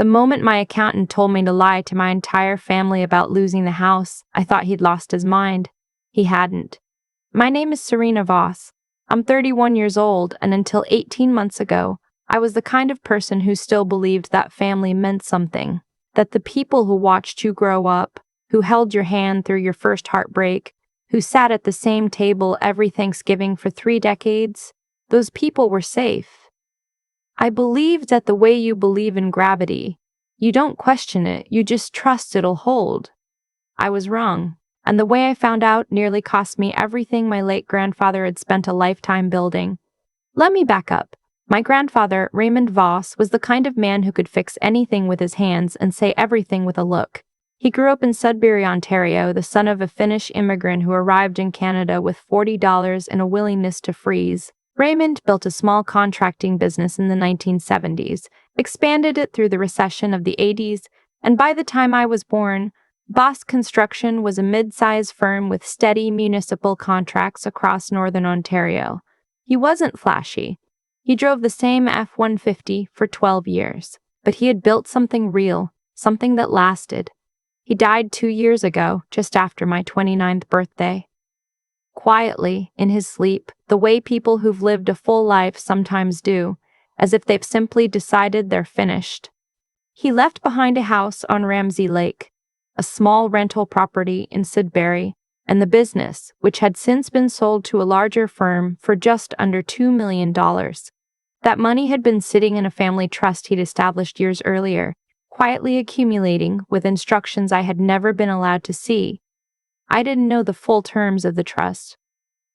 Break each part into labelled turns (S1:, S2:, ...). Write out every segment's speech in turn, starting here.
S1: The moment my accountant told me to lie to my entire family about losing the house, I thought he'd lost his mind. He hadn't. My name is Serena Voss. I'm 31 years old, and until 18 months ago, I was the kind of person who still believed that family meant something, that the people who watched you grow up, who held your hand through your first heartbreak, who sat at the same table every Thanksgiving for 3 decades, those people were safe. I believed that the way you believe in gravity, you don't question it, you just trust it'll hold. I was wrong, and the way I found out nearly cost me everything my late grandfather had spent a lifetime building. Let me back up. My grandfather, Raymond Voss, was the kind of man who could fix anything with his hands and say everything with a look. He grew up in Sudbury, Ontario, the son of a Finnish immigrant who arrived in Canada with $40 and a willingness to freeze. Raymond built a small contracting business in the 1970s, expanded it through the recession of the 80s, and by the time I was born, Voss Construction was a mid-size firm with steady municipal contracts across northern Ontario. He wasn't flashy. He drove the same F-150 for 12 years, but he had built something real, something that lasted. He died 2 years ago, just after my 29th birthday. Quietly, in his sleep, the way people who've lived a full life sometimes do, as if they've simply decided they're finished. He left behind a house on Ramsey Lake, a small rental property in Sudbury, and the business, which had since been sold to a larger firm for just under $2 million. That money had been sitting in a family trust he'd established years earlier, quietly accumulating with instructions I had never been allowed to see. I didn't know the full terms of the trust.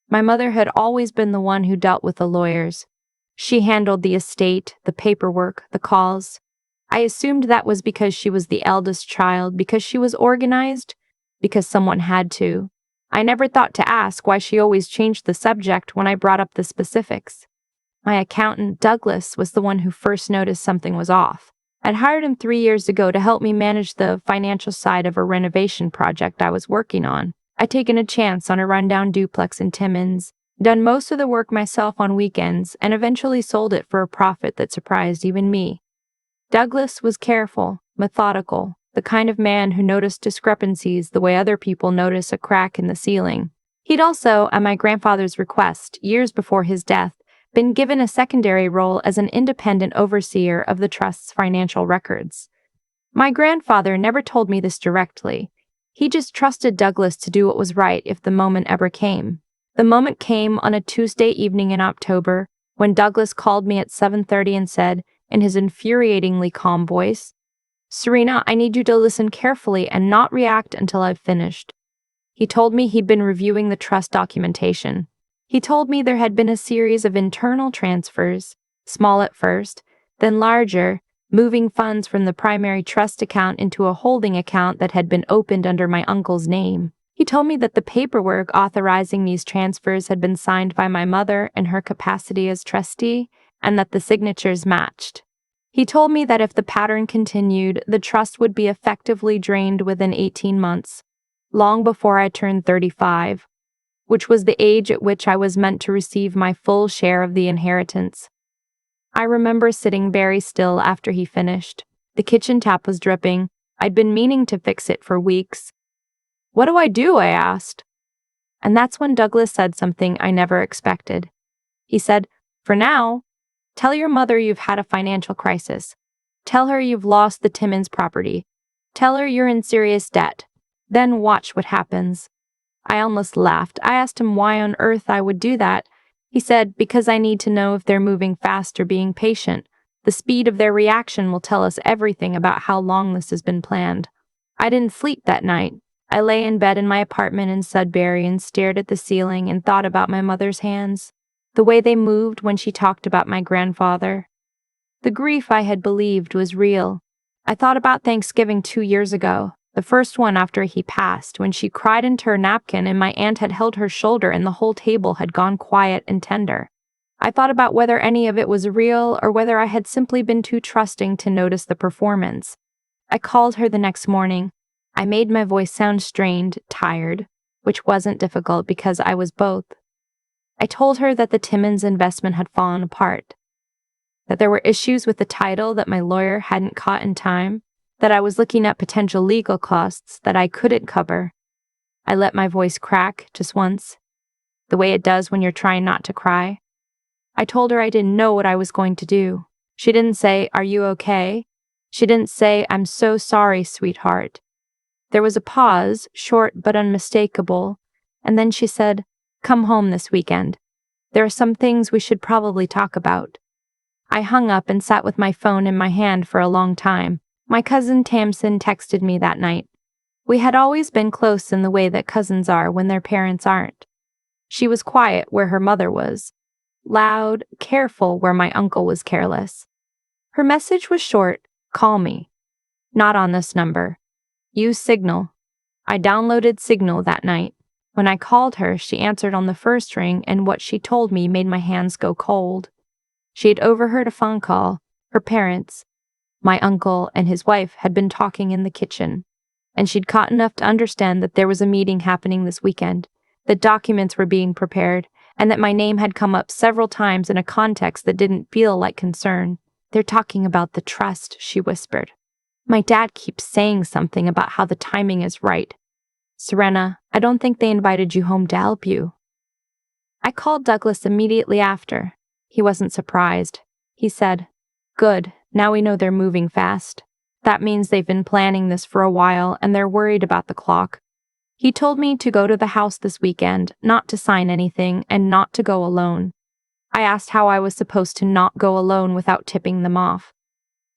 S1: My mother had always been the one who dealt with the lawyers. She handled the estate, the paperwork, the calls. I assumed that was because she was the eldest child, because she was organized, because someone had to. I never thought to ask why she always changed the subject when I brought up the specifics. My accountant, Douglas, was the one who first noticed something was off. I'd hired him 3 years ago to help me manage the financial side of a renovation project I was working on. I'd taken a chance on a rundown duplex in Timmins, done most of the work myself on weekends, and eventually sold it for a profit that surprised even me. Douglas was careful, methodical, the kind of man who noticed discrepancies the way other people notice a crack in the ceiling. He'd also, at my grandfather's request, years before his death, been given a secondary role as an independent overseer of the trust's financial records. My grandfather never told me this directly. He just trusted Douglas to do what was right if the moment ever came. The moment came on a Tuesday evening in October when Douglas called me at 7:30 and said, in his infuriatingly calm voice, "Serena, I need you to listen carefully and not react until I've finished." He told me he'd been reviewing the trust documentation. He told me there had been a series of internal transfers, small at first, then larger, moving funds from the primary trust account into a holding account that had been opened under my uncle's name. He told me that the paperwork authorizing these transfers had been signed by my mother in her capacity as trustee, and that the signatures matched. He told me that if the pattern continued, the trust would be effectively drained within 18 months, long before I turned 35. Which was the age at which I was meant to receive my full share of the inheritance. I remember sitting very still after he finished. The kitchen tap was dripping. I'd been meaning to fix it for weeks. "What do I do?" I asked. And that's when Douglas said something I never expected. He said, "For now, tell your mother you've had a financial crisis. Tell her you've lost the Timmins property. Tell her you're in serious debt. Then watch what happens." I almost laughed. I asked him why on earth I would do that. He said, "Because I need to know if they're moving fast or being patient. The speed of their reaction will tell us everything about how long this has been planned." I didn't sleep that night. I lay in bed in my apartment in Sudbury and stared at the ceiling and thought about my mother's hands, the way they moved when she talked about my grandfather. The grief I had believed was real. I thought about Thanksgiving 2 years ago. The first one after he passed, when she cried into her napkin and my aunt had held her shoulder and the whole table had gone quiet and tender. I thought about whether any of it was real or whether I had simply been too trusting to notice the performance. I called her the next morning. I made my voice sound strained, tired, which wasn't difficult because I was both. I told her that the Timmins investment had fallen apart. that there were issues with the title that my lawyer hadn't caught in time, that I was looking at potential legal costs that I couldn't cover. I let my voice crack just once, the way it does when you're trying not to cry. I told her I didn't know what I was going to do. She didn't say, "Are you okay?" She didn't say, "I'm so sorry, sweetheart." There was a pause, short but unmistakable, and then she said, "Come home this weekend. There are some things we should probably talk about." I hung up and sat with my phone in my hand for a long time. My cousin Tamsin texted me that night. We had always been close in the way that cousins are when their parents aren't. She was quiet where her mother was, loud, careful where my uncle was careless. Her message was short, "Call me." Not on this number. Use Signal. I downloaded Signal that night. When I called her, she answered on the first ring, and what she told me made my hands go cold. She had overheard a phone call. Her parents, my uncle and his wife, had been talking in the kitchen, and she'd caught enough to understand that there was a meeting happening this weekend, that documents were being prepared, and that my name had come up several times in a context that didn't feel like concern. "They're talking about the trust," she whispered. "My dad keeps saying something about how the timing is right. Serena, I don't think they invited you home to help you." I called Douglas immediately after. He wasn't surprised. He said, "Good, now we know they're moving fast. That means they've been planning this for a while and they're worried about the clock." He told me to go to the house this weekend, not to sign anything, and not to go alone. I asked how I was supposed to not go alone without tipping them off.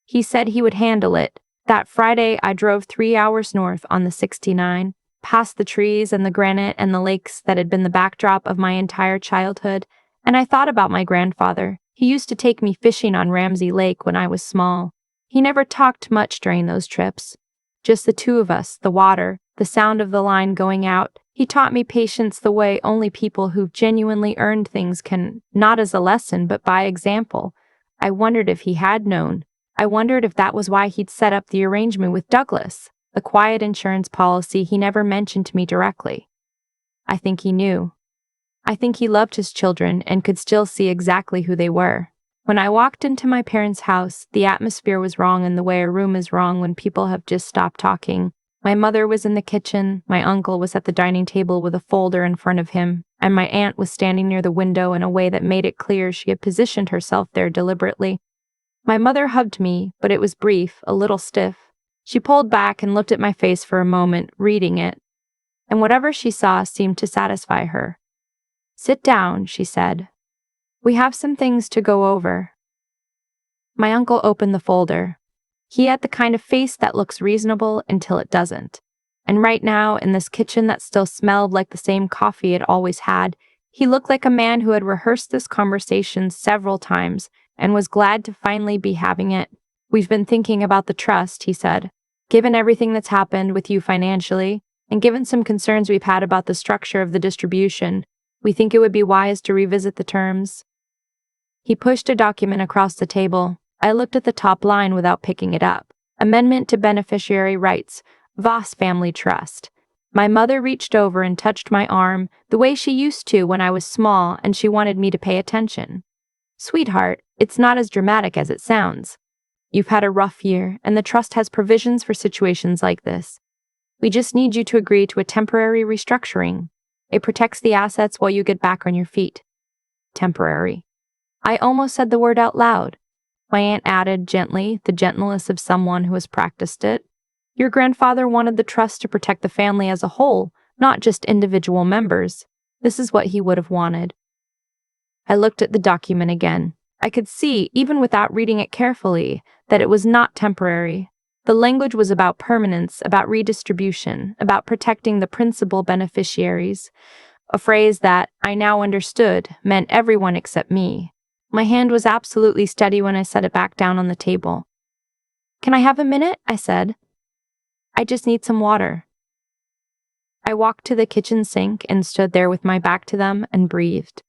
S1: He said he would handle it. That Friday, I drove 3 hours north on the 69, past the trees and the granite and the lakes that had been the backdrop of my entire childhood, and I thought about my grandfather. He used to take me fishing on Ramsey Lake when I was small. He never talked much during those trips. Just the two of us, the water, the sound of the line going out. He taught me patience the way only people who've genuinely earned things can, not as a lesson, but by example. I wondered if he had known. I wondered if that was why he'd set up the arrangement with Douglas, the quiet insurance policy he never mentioned to me directly. I think he knew. I think he loved his children and could still see exactly who they were. When I walked into my parents' house, the atmosphere was wrong in the way a room is wrong when people have just stopped talking. My mother was in the kitchen, my uncle was at the dining table with a folder in front of him, and my aunt was standing near the window in a way that made it clear she had positioned herself there deliberately. My mother hugged me, but it was brief, a little stiff. She pulled back and looked at my face for a moment, reading it, and whatever she saw seemed to satisfy her. "Sit down," she said. "We have some things to go over." My uncle opened the folder. He had the kind of face that looks reasonable until it doesn't. And right now, in this kitchen that still smelled like the same coffee it always had, he looked like a man who had rehearsed this conversation several times and was glad to finally be having it. "We've been thinking about the trust," he said. "Given everything that's happened with you financially, and given some concerns we've had about the structure of the distribution, we think it would be wise to revisit the terms." He pushed a document across the table. I looked at the top line without picking it up. Amendment to Beneficiary Rights, Voss Family Trust. My mother reached over and touched my arm, the way she used to when I was small and she wanted me to pay attention. "Sweetheart, it's not as dramatic as it sounds. You've had a rough year, and the trust has provisions for situations like this. We just need you to agree to a temporary restructuring. It protects the assets while you get back on your feet." Temporary. I almost said the word out loud. My aunt added gently, the gentleness of someone who has practiced it. "Your grandfather wanted the trust to protect the family as a whole, not just individual members. This is what he would have wanted." I looked at the document again. I could see, even without reading it carefully, that it was not temporary. The language was about permanence, about redistribution, about protecting the principal beneficiaries. A phrase that, I now understood, meant everyone except me. My hand was absolutely steady when I set it back down on the table. "Can I have a minute?" I said. "I just need some water." I walked to the kitchen sink and stood there with my back to them and breathed.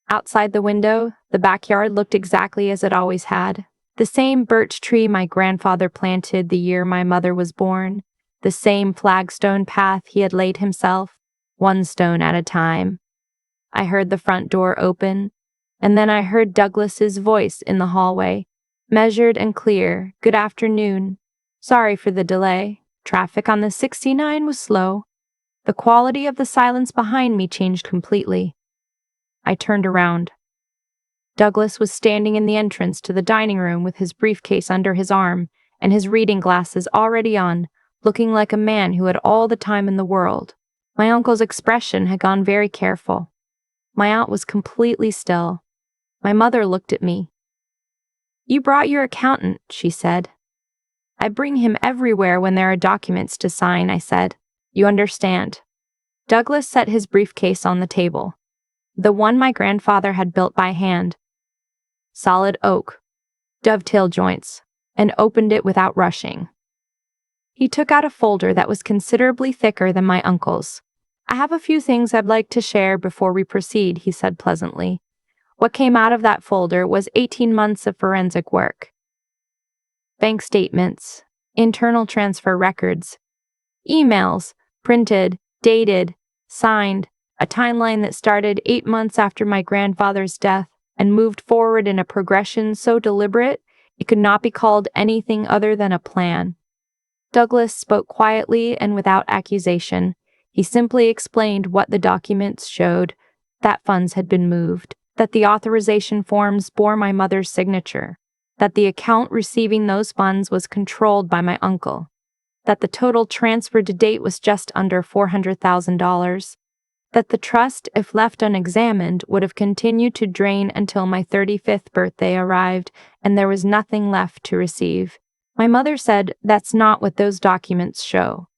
S1: Outside the window, the backyard looked exactly as it always had. The same birch tree my grandfather planted the year my mother was born. The same flagstone path he had laid himself, one stone at a time. I heard the front door open. And then I heard Douglas's voice in the hallway, measured and clear. "Good afternoon. Sorry for the delay. Traffic on the 69 was slow." The quality of the silence behind me changed completely. I turned around. Douglas was standing in the entrance to the dining room with his briefcase under his arm and his reading glasses already on, looking like a man who had all the time in the world. My uncle's expression had gone very careful. My aunt was completely still. My mother looked at me. "You brought your accountant," she said. "I bring him everywhere when there are documents to sign," I said. "You understand." Douglas set his briefcase on the table, the one my grandfather had built by hand. Solid oak, dovetail joints, and opened it without rushing. He took out a folder that was considerably thicker than my uncle's. "I have a few things I'd like to share before we proceed," he said pleasantly. What came out of that folder was 18 months of forensic work. Bank statements, internal transfer records, emails, printed, dated, signed, a timeline that started 8 months after my grandfather's death and moved forward in a progression so deliberate it could not be called anything other than a plan. Douglas spoke quietly and without accusation. He simply explained what the documents showed, that funds had been moved, that the authorization forms bore my mother's signature, that the account receiving those funds was controlled by my uncle, that the total transfer to date was just under $400,000, that the trust, if left unexamined, would have continued to drain until my 35th birthday arrived and there was nothing left to receive. My mother said, "That's not what those documents show."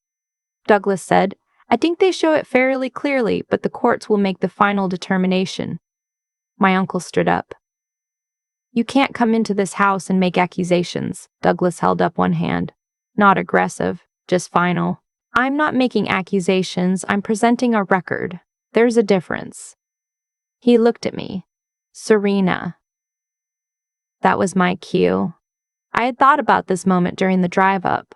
S1: Douglas said, "I think they show it fairly clearly, but the courts will make the final determination." My uncle stood up. "You can't come into this house and make accusations." Douglas held up one hand. "Not aggressive, just final." "I'm not making accusations, I'm presenting a record. There's a difference." He looked at me. "Serena." That was my cue. I had thought about this moment during the drive up.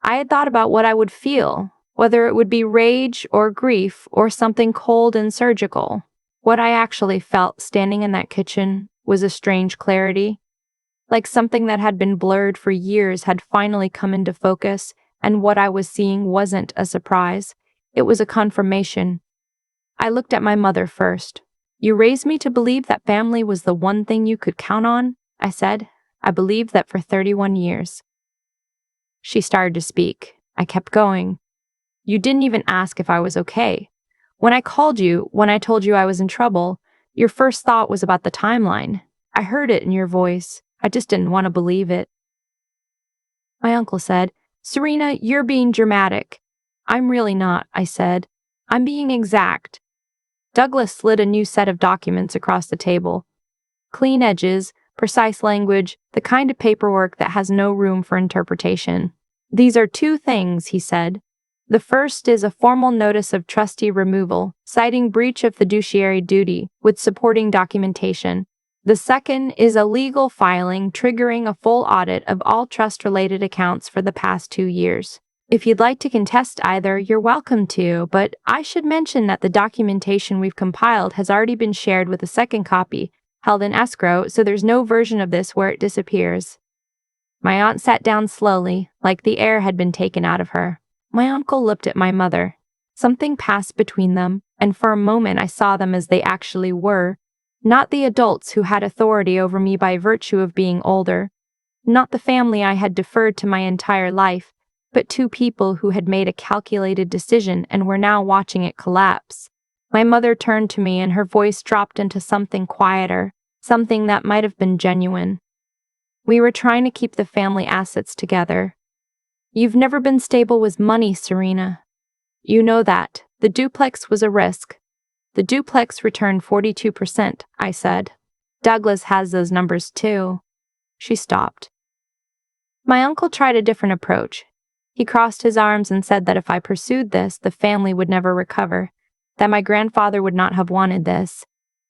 S1: I had thought about what I would feel, whether it would be rage or grief or something cold and surgical. What I actually felt standing in that kitchen was a strange clarity, like something that had been blurred for years had finally come into focus, and what I was seeing wasn't a surprise. It was a confirmation. I looked at my mother first. "You raised me to believe that family was the one thing you could count on," I said. "I believed that for 31 years. She started to speak. I kept going. "You didn't even ask if I was okay. When I called you, when I told you I was in trouble, your first thought was about the timeline. I heard it in your voice. I just didn't want to believe it." My uncle said, "Serena, you're being dramatic." "I'm really not," I said. "I'm being exact." Douglas slid a new set of documents across the table. Clean edges, precise language, the kind of paperwork that has no room for interpretation. "These are two things," he said. "The first is a formal notice of trustee removal, citing breach of fiduciary duty, with supporting documentation. The second is a legal filing triggering a full audit of all trust-related accounts for the past 2 years. If you'd like to contest either, you're welcome to, but I should mention that the documentation we've compiled has already been shared with a second copy, held in escrow, so there's no version of this where it disappears." My aunt sat down slowly, like the air had been taken out of her. My uncle looked at my mother. Something passed between them, and for a moment I saw them as they actually were, not the adults who had authority over me by virtue of being older, not the family I had deferred to my entire life, but two people who had made a calculated decision and were now watching it collapse. My mother turned to me and her voice dropped into something quieter, something that might have been genuine. "We were trying to keep the family assets together. You've never been stable with money, Serena. You know that. The duplex was a risk. The duplex returned 42%, I said. Douglas has those numbers too." She stopped. My uncle tried a different approach. He crossed his arms and said that if I pursued this, the family would never recover, that my grandfather would not have wanted this.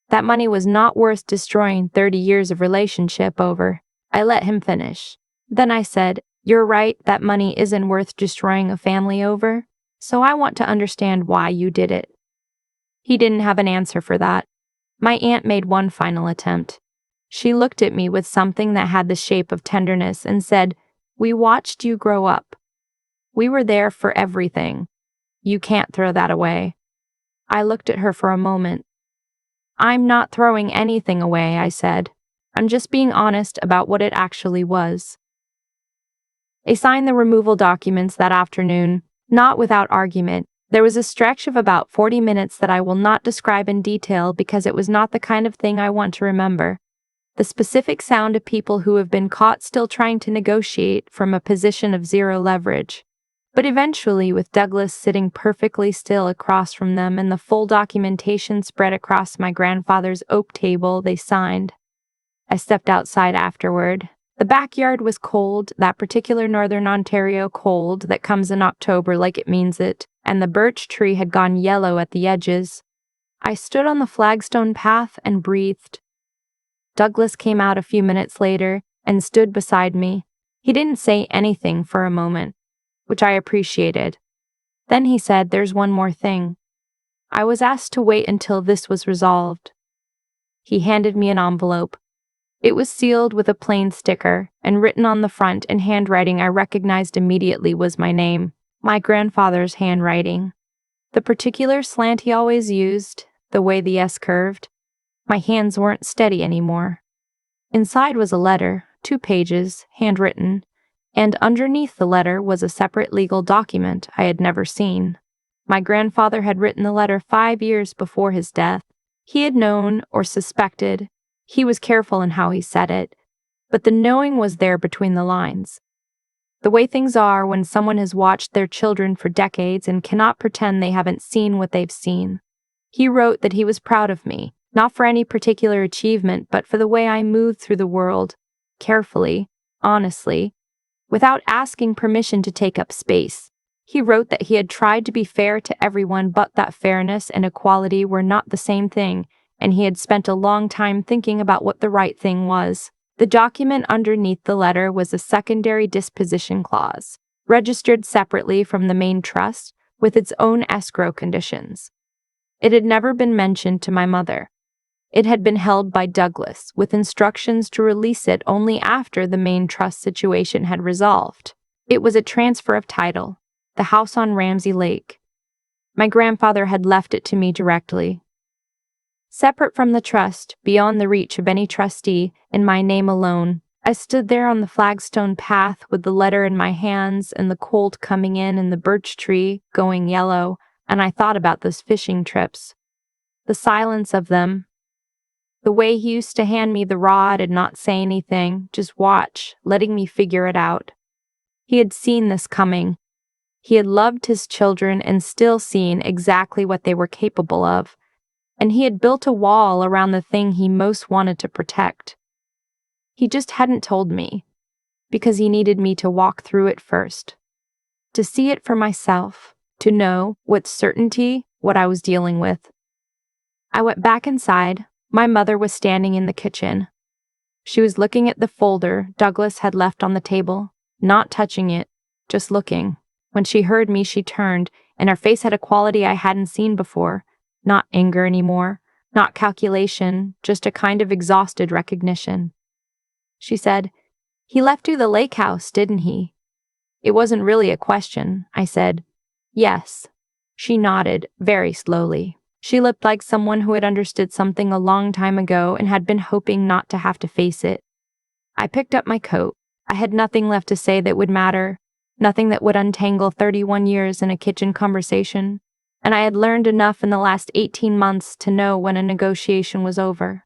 S1: That money was not worth destroying 30 years of relationship over. I let him finish. Then I said, "You're right, that money isn't worth destroying a family over, so I want to understand why you did it." He didn't have an answer for that. My aunt made one final attempt. She looked at me with something that had the shape of tenderness and said, "We watched you grow up. We were there for everything. You can't throw that away." I looked at her for a moment. "I'm not throwing anything away," I said. "I'm just being honest about what it actually was." They signed the removal documents that afternoon, not without argument. There was a stretch of about 40 minutes that I will not describe in detail because it was not the kind of thing I want to remember. The specific sound of people who have been caught still trying to negotiate from a position of zero leverage. But eventually, with Douglas sitting perfectly still across from them and the full documentation spread across my grandfather's oak table, they signed. I stepped outside afterward. The backyard was cold, that particular Northern Ontario cold that comes in October like it means it, and the birch tree had gone yellow at the edges. I stood on the flagstone path and breathed. Douglas came out a few minutes later and stood beside me. He didn't say anything for a moment, which I appreciated. Then he said, "There's one more thing. I was asked to wait until this was resolved." He handed me an envelope. It was sealed with a plain sticker, and written on the front in handwriting I recognized immediately was my name, my grandfather's handwriting. The particular slant he always used, the way the S curved. My hands weren't steady anymore. Inside was a letter, 2 pages, handwritten, and underneath the letter was a separate legal document I had never seen. My grandfather had written the letter 5 years before his death. He had known or suspected. He was careful in how he said it, but the knowing was there between the lines. The way things are when someone has watched their children for decades and cannot pretend they haven't seen what they've seen. He wrote that he was proud of me, not for any particular achievement, but for the way I moved through the world, carefully, honestly, without asking permission to take up space. He wrote that he had tried to be fair to everyone, but that fairness and equality were not the same thing, and he had spent a long time thinking about what the right thing was. The document underneath the letter was a secondary disposition clause, registered separately from the main trust, with its own escrow conditions. It had never been mentioned to my mother. It had been held by Douglas, with instructions to release it only after the main trust situation had resolved. It was a transfer of title, the house on Ramsey Lake. My grandfather had left it to me directly. Separate from the trust, beyond the reach of any trustee, in my name alone, I stood there on the flagstone path with the letter in my hands and the cold coming in and the birch tree going yellow, and I thought about those fishing trips. The silence of them. The way he used to hand me the rod and not say anything, just watch, letting me figure it out. He had seen this coming. He had loved his children and still seen exactly what they were capable of. And he had built a wall around the thing he most wanted to protect. He just hadn't told me, because he needed me to walk through it first, to see it for myself, to know with certainty what I was dealing with. I went back inside. My mother was standing in the kitchen. She was looking at the folder Douglas had left on the table, not touching it, just looking. When she heard me, she turned, and her face had a quality I hadn't seen before. Not anger anymore, not calculation, just a kind of exhausted recognition. She said, "He left you the lake house, didn't he?" It wasn't really a question. I said, "Yes." She nodded, very slowly. She looked like someone who had understood something a long time ago and had been hoping not to have to face it. I picked up my coat. I had nothing left to say that would matter, nothing that would untangle 31 years in a kitchen conversation. And I had learned enough in the last 18 months to know when a negotiation was over.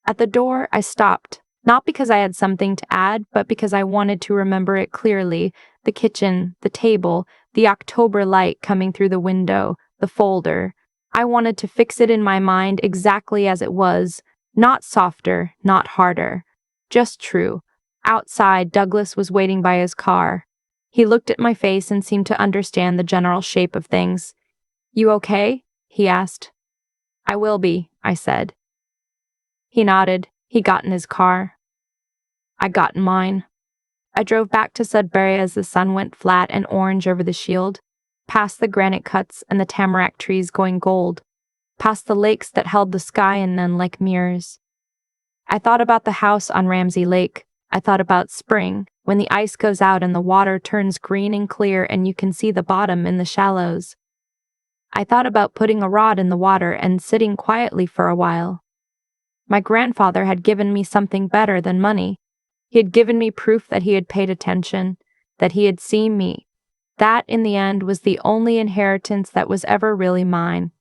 S1: At the door, I stopped, not because I had something to add, but because I wanted to remember it clearly: the kitchen, the table, the October light coming through the window, the folder. I wanted to fix it in my mind exactly as it was, not softer, not harder, just true. Outside, Douglas was waiting by his car. He looked at my face and seemed to understand the general shape of things. "You okay?" he asked. "I will be," I said. He nodded. He got in his car. I got in mine. I drove back to Sudbury as the sun went flat and orange over the shield, past the granite cuts and the tamarack trees going gold. past the lakes that held the sky and then like mirrors. I thought about the house on Ramsey Lake. I thought about spring, when the ice goes out and the water turns green and clear and you can see the bottom in the shallows. I thought about putting a rod in the water and sitting quietly for a while. My grandfather had given me something better than money. He had given me proof that he had paid attention, that he had seen me. That, in the end, was the only inheritance that was ever really mine.